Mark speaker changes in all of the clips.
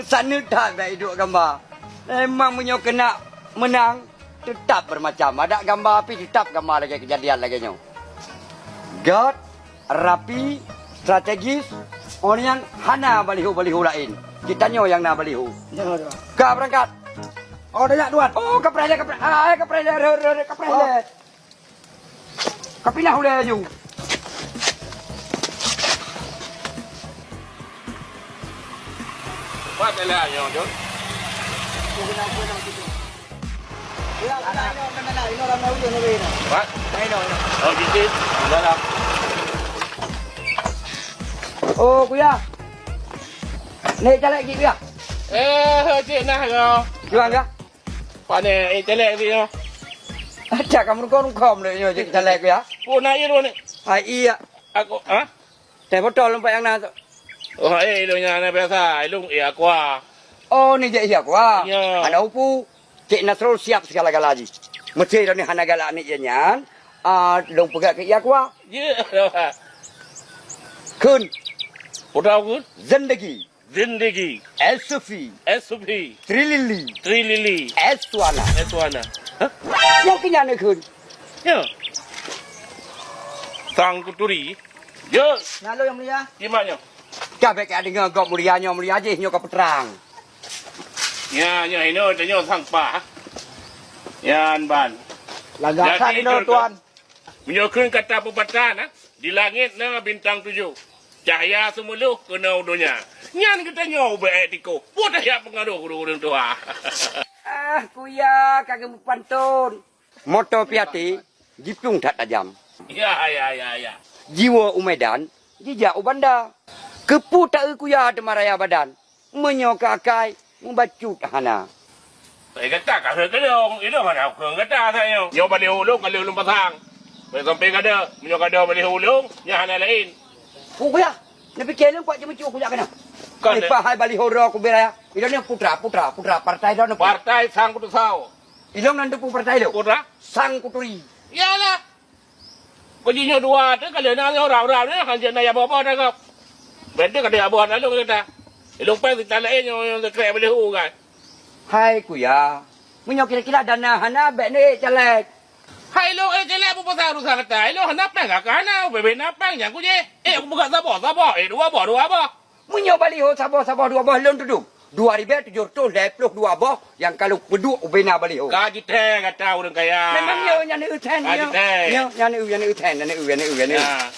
Speaker 1: Sana tak hidup gambar. Memang punya kena menang tetap bermacam. Ada gambar api tetap gambar lagi kejadian lagi nyo. God, rapi, strategis, orang yang hana balihu-balihu lain. Kita nyo yang nak balihu.
Speaker 2: Jangan doa.
Speaker 1: Kau berangkat.
Speaker 2: Oh, dah nak tuan.
Speaker 1: Oh, kaprele. Kapinah boleh ju.
Speaker 3: Buat lah yang tu. Buat. Oh, gitu. Dalam.
Speaker 1: Oh, kuya. Naik jalan lagi kuya.
Speaker 3: Cik nah kau.
Speaker 1: Jual ke?
Speaker 3: Pandai telek dia.
Speaker 1: Ajak kamu rungkom le nyo jalan kuya.
Speaker 3: Pun nak iru ni.
Speaker 1: Hai iya.
Speaker 3: Aku, ha?
Speaker 1: Teh botol lompat yang nak.
Speaker 3: Oh, lu yang biasa, lu ya kuah.
Speaker 1: Oh, ni je iya kuah.
Speaker 3: Ya.
Speaker 1: Ada upu. Cik Nasrul siap segala-gala lagi. Mesti dah ni hana galak ni je nyan. Dong pegat ke iya kuah.
Speaker 3: Ya.
Speaker 1: Kun.
Speaker 3: Putra aku.
Speaker 1: Zindagi.
Speaker 3: Zindagi.
Speaker 1: SUV.
Speaker 3: SUV.
Speaker 1: Trilili.
Speaker 3: Trilili.
Speaker 1: Eswana.
Speaker 3: Eswana. Hah?
Speaker 1: Yang kenyana kun.
Speaker 3: Ya. Sang kuturi. Ya.
Speaker 2: Lalu yang mulia.
Speaker 3: Gimana?
Speaker 1: Kabeh ke dengar gok mulia je nyo ke peterang.
Speaker 3: Ya, ini tanya sang pa. Yan ban.
Speaker 2: Lagasan
Speaker 3: Jadi,
Speaker 2: ini tuan.
Speaker 3: Menyokong kata pepatah nah, di langit na bintang 7. Cahaya semuluh kena dunia. Nyan kita nyaw beetiko. Buat ya pengaruh orang tua.
Speaker 1: Kuya kagak pantun. Motor piati, jipung tak tajam.
Speaker 3: Ya.
Speaker 1: Jiwa umedan, jijak ubanda. Kepu tak kuya ada maraya badan. Menyokakai, membacut hana.
Speaker 3: Saya kata kalau kedong, itu mana aku kata saya. Nyaw balik hulung kalau ulung pasang. Sampai kada, menyokada balik hulung, nyahana lain.
Speaker 1: Kuya, nak fikir lu buat je macam kuya kena.
Speaker 3: Kan,
Speaker 1: Lepas hai balik horo aku beraya. Ilong ni putra partai dah nak.
Speaker 3: Partai sang kutu sao.
Speaker 1: Ilong nanti partai lu.
Speaker 3: Putra?
Speaker 1: Sang kuturi.
Speaker 3: Yalah. Kujinya dua tu kalau nak orang-orang ni kan jangan ya apa dah kau. Benda kada apa dah lu kata. Ilung pen kita lain yang kerek balik hu kan.
Speaker 1: Hai kuya. Menyo kira-kira dana hana bek ni celek.
Speaker 3: Hai lo jelek apa pasal urusan kata. Lo hendak pang kak kana bebe napang yang ku je. Aku buka sabar. Dua apa?
Speaker 1: Menyo balik ho sabar dua bah lon tudung. 2072 boh yang kalau beduk ubena balik ho.
Speaker 3: Gaji teh kata orang kaya.
Speaker 1: Memang yo nyane uten yo. Yo nyane uten.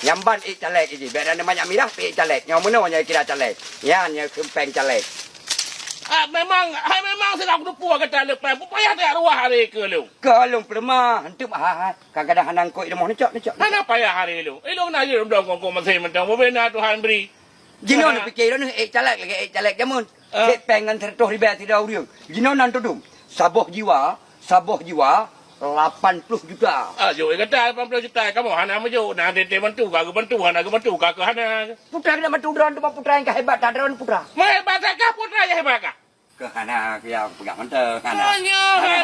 Speaker 1: Nyamban calek iki. Bek dan banyak mirah pe calek. Nyo meno nya kira calek. Ya nya kempeng calek.
Speaker 3: Memang sedang tu puas kata lepas. Payah tak ruah hari ke lu.
Speaker 1: Kalau perma hantu kadang-kadang hanang koi demah necok.
Speaker 3: Mana payah hari lu. Lu nak je dong kong masih mentang. Bebena Tuhan beri.
Speaker 1: Jino nak fikir ni calek jamun. Pengen tertuh ribat tidak uriung. Jino nan tudung. Saboh jiwa 80 juta.
Speaker 3: Jo kata 80 juta kamu hana mejo. Nah dete bantu kak hana.
Speaker 1: Putra kena bantu dron tu putra yang hebat tak dron putra.
Speaker 3: Hebat kah putra yang hebat kah?
Speaker 1: Ke hana ya pegang mentah hana.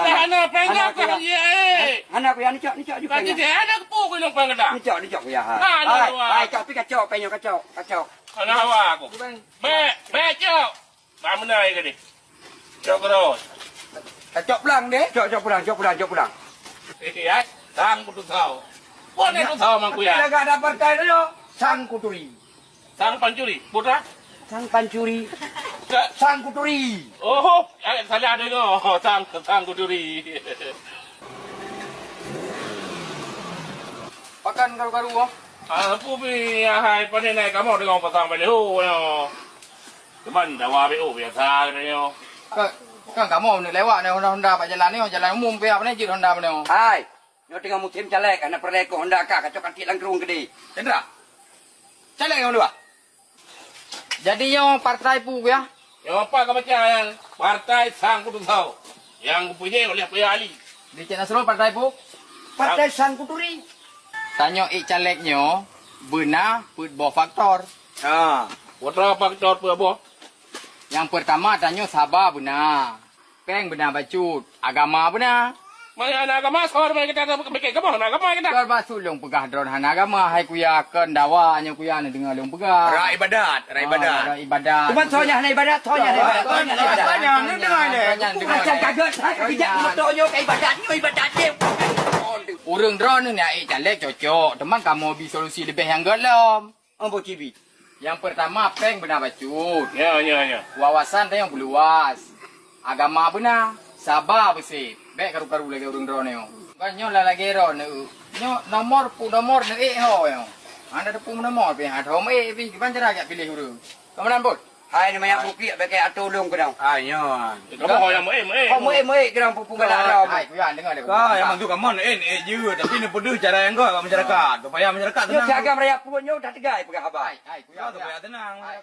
Speaker 3: Hana penggak kah ye.
Speaker 1: Hana ku ya ni cok juga.
Speaker 3: Kan dia ada kepu ku long pang kata.
Speaker 1: Ni cok ku ya. Hai cok pi kacau penyo kacau.
Speaker 3: Hana awak aku. Be cok. Ba mana ai ke ni? Cok terus.
Speaker 1: Cok pulang deh. Cok pulang.
Speaker 3: Ya, sang kutu tahu. Boleh tu tahu mang kuya.
Speaker 1: Enggak ada partai tu. Sang kuturi.
Speaker 3: Sang pancuri, putra.
Speaker 1: Sang pancuri. Sang kuturi.
Speaker 3: Oh, salah ada no. Sang kuturi.
Speaker 2: Pakan karu-karu oh.
Speaker 3: Aku pi hai pandai naik kamu dengan pasang balik ho yo. Cuman dah wabe biasa ni yo.
Speaker 2: Kan kamu ni lewat ni Honda pak jalan ni jalan umum pe apa ni jid Honda ni.
Speaker 1: Hai. Nyo tengah musim calek anak perleko Honda kak kacau kantik langkrung gede.
Speaker 2: Cendra.
Speaker 1: Calek kamu dua.
Speaker 2: Jadinya partai pu ya.
Speaker 3: Yang apa kau baca yang partai sang kutu tahu. Yang punya oleh Puya Ali.
Speaker 2: Di Cik Nasrul partai pu.
Speaker 1: Partai sang kuturi.
Speaker 2: Tanya caleknya benar put bawa faktor.
Speaker 3: Putra faktor apa?
Speaker 2: Yang pertama tanya sabar benar. Peng benar bacut. Agama benar.
Speaker 3: Maya agama sor maya kita bikin kemana agama kita.
Speaker 2: Kau basuh long pegah drone hana agama hai kuya ken dawa nya kuya ni dengar long pegah.
Speaker 4: Ra ibadat, ra ibadat.
Speaker 2: Ra ibadat.
Speaker 1: Cuma soalnya hanya ibadat, soalnya hanya ibadat. Soalnya hanya ibadat.
Speaker 4: Banyak ni dengar ni.
Speaker 1: Macam kaget, saya bijak motornya ke ibadat dia.
Speaker 2: Urang drone ni ai jalek cocok. Teman kamu bi solusi lebih yang gelom.
Speaker 1: Ambo TV.
Speaker 2: Yang pertama peng benar bacut.
Speaker 3: Ya.
Speaker 2: Wawasan dia yang luas. Agama benar. Sabar bersih. Baik karu-karu lagi urang drone ni. Banyak lah lagi drone ni. Nyo nomor ni ho yo. Anda ada pun nomor pi ha thom pi ban cara agak pilih urang. Kemudian bot.
Speaker 1: Hai ni banyak bukit pakai atulung kedang.
Speaker 4: Ayo.
Speaker 3: Kamu kau yang
Speaker 1: Oh moe kedang pupung kedang.
Speaker 2: Hai kuya dengar dia.
Speaker 4: Kau yang mantu kamu je tapi ni peduh cara yang kau masyarakat. Supaya masyarakat
Speaker 1: Yo
Speaker 4: tenang.
Speaker 1: jaga mereka punya dah tegai pegang abang.
Speaker 2: Hai kuya.
Speaker 4: Supaya tenang.
Speaker 2: Hai